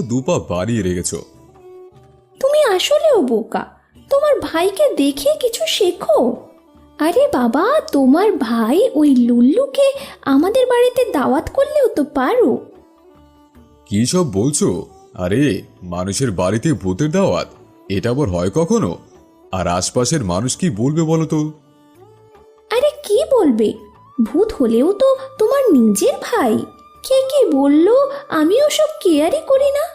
দুপা বাড়িয়ে রেখেছো। তুমি আসলেও বোকা, তোমার ভাইকে দেখে কিছু শেখো। আরে বাবা, তোমার ভাই ওই লুল্লুকে আমাদের বাড়িতে দাওয়াত করলেও তো পারো। কি সব বলছো? আরে মানুষের বাড়িতে ভূতের দাওয়াত, এটা আবার হয় কখনো? আর আশপাশের মানুষ কি বলবে বলো তো? আরে কি বলবে, ভূত হলেও তো তোমার নিজের ভাই। কে কি বললো আমি ওসব কেয়ারই করি না।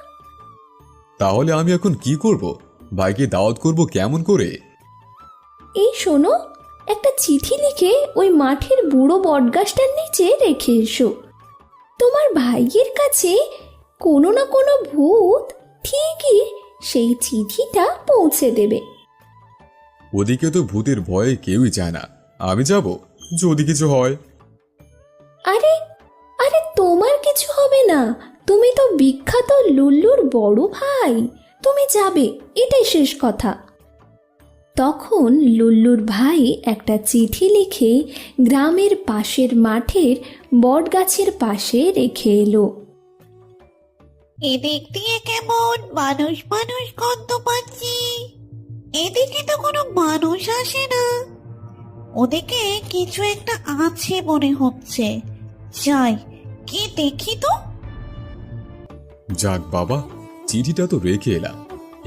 তাহলে আমি এখন কি করব? ভাইকে দাওয়াত করব কেমন করে? এই শোনো, একটা চিঠি লিখে ওই মাঠের বুড়ো বটগাছটার নিচে রেখে এসো। তোমার ভাইয়ের কাছে কোনো না কোনো ভূত ঠিকই সেই চিঠিটা পৌঁছে দেবে। ওদিকে তো ভূতের ভয়ে কেউই যায় না, আমি যাব যদি কিছু হয়। আরে আরে তোমার কিছু হবে না, তুমি তো বিখ্যাত লুল্লুর বড় ভাই, তুমি যাবে, এটাই শেষ কথা। তখন লুল্লুর ভাই একটা চিঠি লিখে গ্রামের পাশের মাঠের বটগাছের পাশে রেখে এলো। এদিক দিয়ে কেমন মানুষ মানুষ গন্ধ পাচ্ছি, এদিকে তো কোনো মানুষ আসে না। ওদিকে কিছু একটা আছে মনে হচ্ছে, যাই কি দেখি তো। যাক বাবা, চিঠিটা তো রেখে এলাম,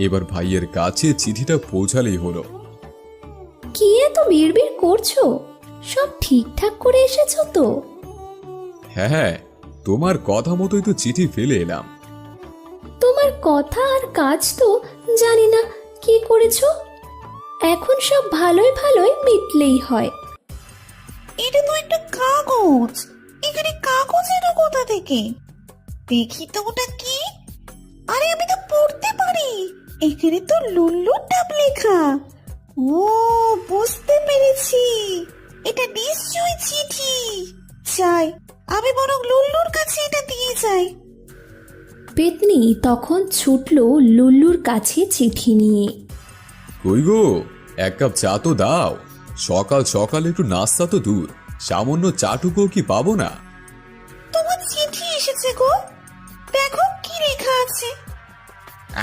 এবার ভাইয়ের কাছে চিঠিটা পৌঁছালেই হলো। কি এত বিড়বিড় করছো? সব ঠিকঠাক করে এসেছো তো? হ্যাঁ হ্যাঁ, তোমার কথা মতোই তো চিঠি ফেলে এলাম। তোমার কথা আর কাজ তো জানি না কি করেছো। এখন সব ভালোই ভালোই মিটলেই হয়। এটা তো একটা কাগজ, এখানে কাগজ এলো কোথা থেকে? দেখি তো ওটা কি। আরে আমি তো পড়তে পারি, এখানে তো লুল্লুর নাম লেখা। ও, বুঝতে পেরেছি, এটা নিশ্চয়ই চিঠি। যাই, আমি বরং লুল্লুর কাছে এটা দিয়ে যাই। পেতনি তখন ছুটল লুল্লুর কাছে চিঠি নিয়ে। কই গো, এক কাপ চা তো দাও। সকাল সকাল একটু নাস্তা তো দূর, সামান্য চাটুকু কি পাবো না? তোমার চিঠি এসেছে গো, দেখো কি লেখা আছে।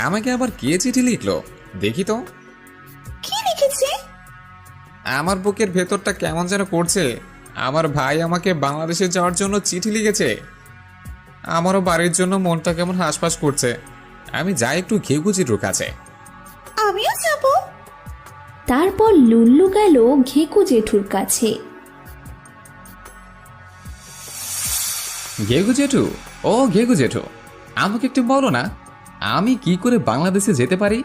আমাকে আবার কে চিঠি লিখলো দেখি তো। কি লিখেছে? আমার বুকের ভেতরটা কেমন যেন করছে। আমার ভাই আমাকে বাংলাদেশে যাওয়ার জন্য চিঠি লিখেছে। আমারও বাড়ির জন্য মনটা কেমন হাঁসফাঁস করছে। আমি যাই একটু ঘেঘু চিত্র কাছে। আমিও যাব। তারপর লুল্লু গেল ঘেকু জেঠুর কাছে। ঘেঘু জেঠু, ও ঘেঘু জেঠু, আমাকে একটু বলো না, আমি কি করে বাংলাদেশে যেতে পারি?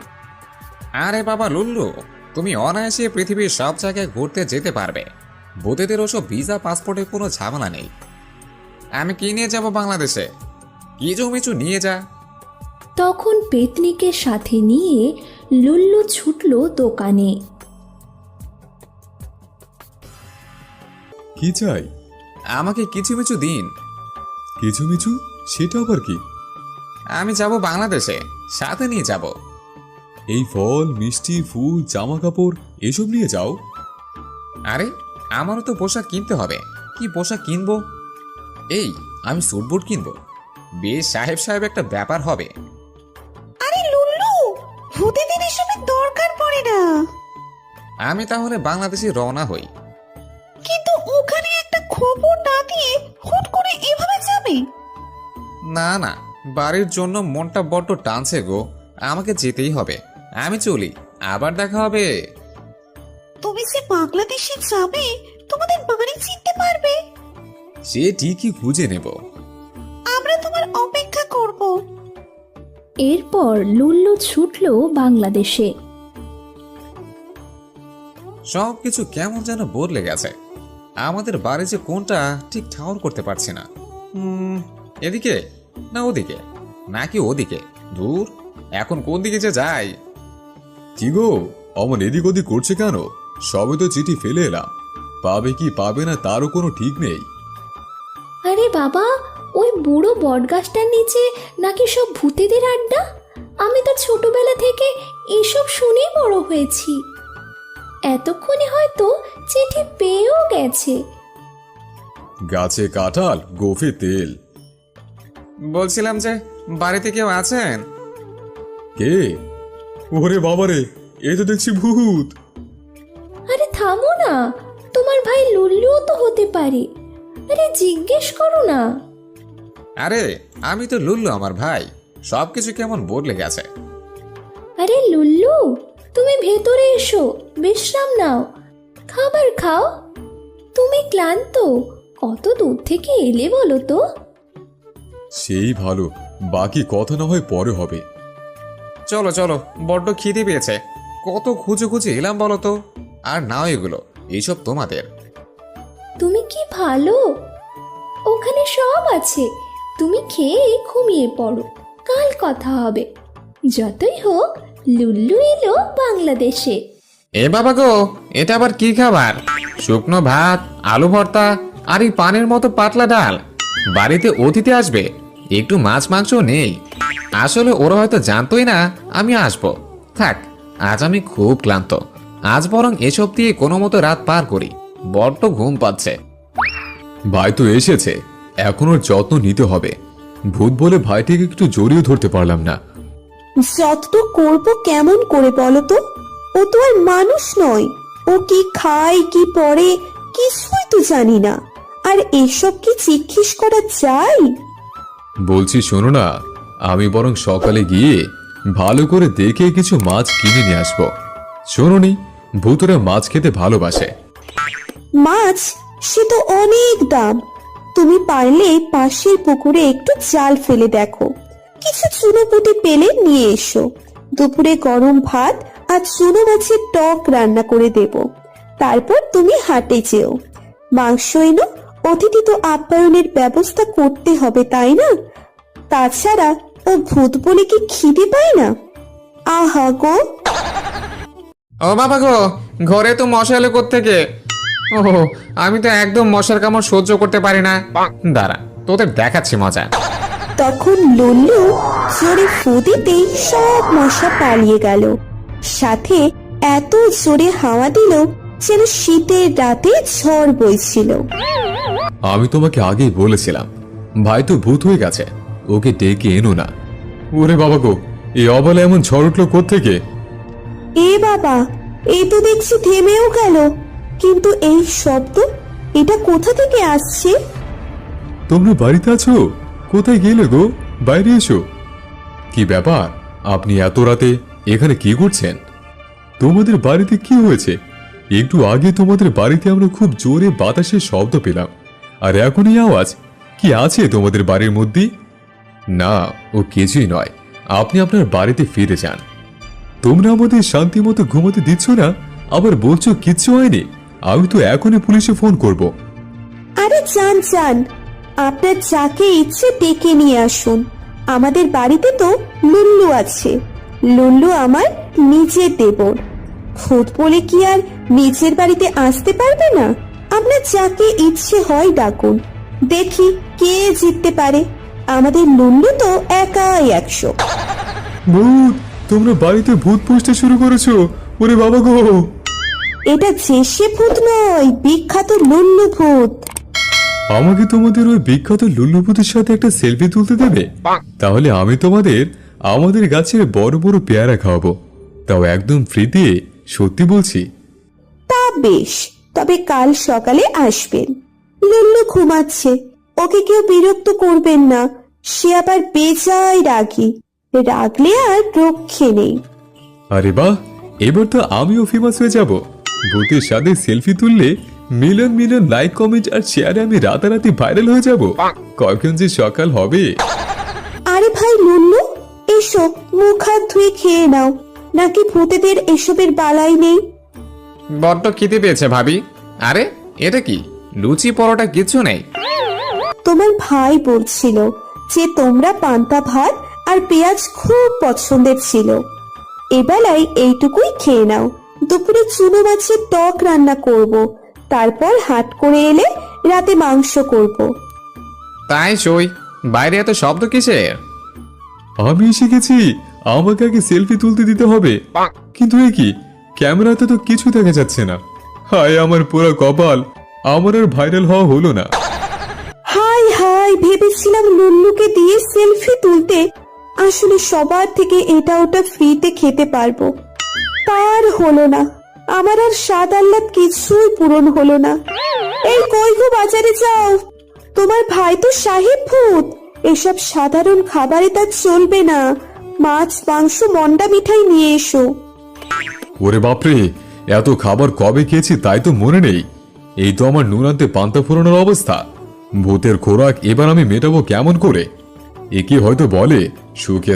আরে বাবা লুল্লু, তুমি অনায়াসে পৃথিবীর সব জায়গায় ঘুরতে যেতে পারবে। ভূতেদের ওসব ভিসা পাসপোর্টে কোনো ঝামেলা নেই। আমি কি নিয়ে যাব বাংলাদেশে? কিছু মিছু নিয়ে যা। তখন পেতনিকে সাথে নিয়ে লুল্লু ছুটল দোকানে। কি চাই? আমাকে কিছু মিছু দিন। কিছু মিছু? সেটা আবার কি? আমি যাব বাংলাদেশে, সাথে নিয়ে যাব। এই ফল, মিষ্টি, ফুল, জামা কাপড় এসব নিয়ে যাও। আরে আমারও তো পোশাক কিনতে হবে। কি পোশাক কিনবো? এই, আমি স্যুটবুট কিনবো। বেশ সাহেব সাহেব একটা ব্যাপার হবে। আরে লুল্লু, ভূতেদের এসবের দরকার পড়ে না। আমি তাহলে বাংলাদেশে রওনা হই। কিন্তু ওখানে একটা খবর না দিয়ে হুট করে এভাবে যাবে? না না, বাড়ির জন্য মনটা বড্ড টানছে গো, আমাকে যেতেই হবে। আমি চলি, আবার দেখা হবে। তুমি যে বাংলাদেশে যাবে, তোমাদের বাড়ি চিনতে পারবে? সে ঠিকই খুঁজে নেব। আমরা তোমার অপেক্ষা করব। এরপর লুল্লু ছুটল বাংলাদেশে। সবকিছু কেমন যেন বদলে গেছে। আমাদের বাড়ি যে কোনটা ঠিক ঠাউর করতে পারছি না। এদিকে না ওদিকে, নাকি ওদিকে? দূর, এখন কোন দিকে যে যাই? কি গো, অমন এদিক ওদিক করছে কেন? সবে তো চিঠি ফেলে এলাম, পাবে কি পাবে না তারও কোনো ঠিক নেই। আরে বাবা, ওই বুড়ো বটগাছটার নিচে নাকি সব ভূতেদের আড্ডা। আমি তো ছোটবেলা থেকে এসব শুনেই বড় হয়েছি। এতক্ষণে হয়তো চিঠি পেয়েও গেছে। গাছে কাঁঠাল, গোফে তেল। বলছিলাম যে বাড়িতে কেউ আছেন? কে? ওরে বাবারে, এই তো দেখছি ভূত। আরে থামো না, তোমার ভাই লুল্লুও তো হতে পারে। আরে জিজ্ঞেস করো না। আরে আমি তো লুল্লু, আমার ভাই। সবকিছু কেমন বদলে গেছে। আরে লুল্লু, তুমি ভেতরে এসো, বিশ্রাম নাও, খাবার খাও। তুমি ক্লান্ত, কত দূর থেকে এলে বলো তো? সেই ভালো, বাকি কথা না হয় পরে হবে। চলো চলো, বড্ড খিদে পেয়েছে। কত খুঁজে খুঁজে এলাম বলো তো। আর নাও এগুলো, এইসব তোমাদের। তুমি কি ভালো, ওখানে সব আছে, তুমি খেয়ে ঘুমিয়ে পড়ো, কাল কথা হবে। যতই হোক লুল্লু এলো বাংলাদেশে। এ বাবা গো, এটা আবার কি খাবার? শুকনো ভাত, আলু ভর্তা আর এই পানের মতো পাতলা ডাল। বাড়িতে অতিথি আসবে, একটু মাছ মাংস নেই। আসলে ওরা হয়তো জানতোই না আমি আসবো। থাক, আজ আমি খুব ক্লান্ত। আজ বরং এসব দিয়ে কোনো মতো রাত পার করি, বড্ড ঘুম পাচ্ছে। ভাই তো এসেছে, এখন ওর যত্ন নিতে হবে। ভূত বলে ভাইটিকে একটু জড়িয়ে ধরতে পারলাম না। যত্ন করবো কেমন করে বলো তো? ও তো আর মানুষ নয়। ও কি খায় কি পরে কিছুই তো জানি না। আর এসব কি জিজ্ঞেস করা যায়? বলছি শোনো না, আমি বরং সকালে গিয়ে ভালো করে দেখে কিছু মাছ কিনে নিয়ে আসবো। শোনোনি, ভূতরা মাছ খেতে ভালোবাসে। মাছ সে তো অনেক দাম। তুমি পারলে পাশের পুকুরে একটু জাল ফেলে দেখো, কিছু চুনোপুঁটি পেলে নিয়ে এসো। দুপুরে গরম ভাত আর চুনো মাছের টক রান্না করে দেব। তারপর তুমি হাটে যেও, মাংস এনো। অতিথি তো আপ্যায়নের ব্যবস্থা করতে হবে, তাই না? তাছাড়া ও ভূত বলে কি খিদে পায় না? আহা গো! ও বাবা গো, ঘরে তো মশা এলো কোত্থেকে? ও, আমি তো একদম মশার কামড় সহ্য করতে পারি না। দাঁড়া, তোদের দেখাচ্ছি মজা। তখন লুল্লু জোরে ফু দিতেই সব মশা পালিয়ে গেল। সাথে এত জোরে হাওয়া দিল যেন শীতের রাতে ঝড় বইছিল। আমি তোমাকে আগেই বলেছিলাম, ভাই তো ভূত হয়ে গেছে, ওকে ডেকে এনো না। ওরে বাবা গো, এই অবলা এমন ঝড় উঠলো কোত্থেকে? এ বাবা, এই তো দেখছি থেমেও গেল। কিন্তু এই শব্দ, এটা কোথা থেকে আসছে? তোমরা বাড়িতে আছো? কোথায় গেলে গো? বাইরে এসো। কি ব্যাপার, আপনি এত রাতে এখানে কি করছেন? তোমাদের বাড়িতে কি হয়েছে? একটু আগে তোমাদের বাড়িতে আমরা খুব জোরে বাতাসের শব্দ পেলাম, আর এখন এই আওয়াজ। কি আছে তোমাদের বাড়ির মধ্যে? না, ও কিছুই নয়। আপনি আপনার বাড়িতে ফিরে যান। তোমরা আমাদের শান্তি মতো ঘুমোতে দিচ্ছ না, আবার বলছো কিচ্ছু হয়নি। আমি তো এখনই পুলিশে ফোন করব। আরে যান যান, আপনার যাকে ইচ্ছে ডেকে নিয়ে আসুন। আমাদের বাড়িতে তো লুল্লু আছে। লুল্লু আমার নিজের দেবর। ভূত বলে কি আর নিজের বাড়িতে আসতে পারবে না? আপনার যাকে ইচ্ছে হয় ডাকুন, দেখি কে জিততে পারে। আমাদের লুল্লু তো একাই 100। ভূত, তোমরা বাড়িতে ভূত পুষতে শুরু করেছো? ওরে বাবা গো! এটা যে সে ভূত নয়, বিখ্যাত লুল্লু ভূত। আমাকে তোমাদের ওই বিখ্যাত লুল্লু ভূতের সাথে একটা সেলফি তুলতে দেবে? তাহলে আমি তোমাদের আমাদের গাছের বড় বড় পেয়ারা খাওয়াবো, তাও একদম ফ্রিতে। সত্যি বলছি। তা বেশ, তবে কাল সকালে আসবেন। লুল্লু ঘুমাচ্ছে, ওকে কেউ বিরক্ত করবেন না। সে আবার বেজায় রাগী, রাগলে আর রক্ষে নেই। আরে বাহ, এবার তো আমিও ফেমাস হয়ে যাব। ভূতের সাথে সেলফি তুললে মিলিয়ন মিলিয়ন লাইক কমেন্ট আর শেয়ারে আমি রাতারাতি ভাইরাল হয়ে যাব। কখন যে সকাল হবে! আরে ভাই লুল্লু, এসো, মুখ হাত ধুয়ে খেয়ে নাও। নাকি ভূতেদের এসবের বালাই নেই? বড্ড খিদে পেয়েছে ভাবি। আরে এটা কি, লুচি পরোটা কিছু নেই? তোমার ভাই বলছিল যে তোমরা পান্তা ভাত আর পেঁয়াজ খুব পছন্দের ছিল। এবেলায় এইটুকুই খেয়ে নাও। দুপুরে চুনো মাছের টক রান্না করব, তারপর হাট করে এলে রাতে মাংস করব। তাই সই, বাইরে এত শব্দ কিসের? আমি এসে গেছি, আমাকে আগে সেলফি তুলতে দিতে হবে। কিন্তু এ কি, ক্যামেরাতে তো কিছু দেখা যাচ্ছে না। হায় আমার পুরো কপাল, আমার আর ভাইরাল হওয়া হলো না। হাই হাই, ভেবেছিলাম লুল্লুকে দিয়ে সেলফি তুলতে, আসলে সবার থেকে এটা ওটা ফ্রিতে খেতে পারবো। তার হলো না, আমার আর স্বাদ আহ্লাদ কিছুই পূরণ হলো না। এই কই গো, বাজারে যাও, তোমার ভাই তো সাহেব ভূত, এসব সাধারণ খাবারে তার চলবে না। মাছ, মাংস, মন্ডা মিঠাই নিয়ে এসো। ওরে বাপরে, এত খাবার কবে খেয়েছি তাই তো মনে নেই। এই তো আমার নুন আনতে পান্তা ফোরানোর অবস্থা। ভূতের খোরাক এবার আমি মেটাবো কেমন করে? একে হয়তো বলে সুখে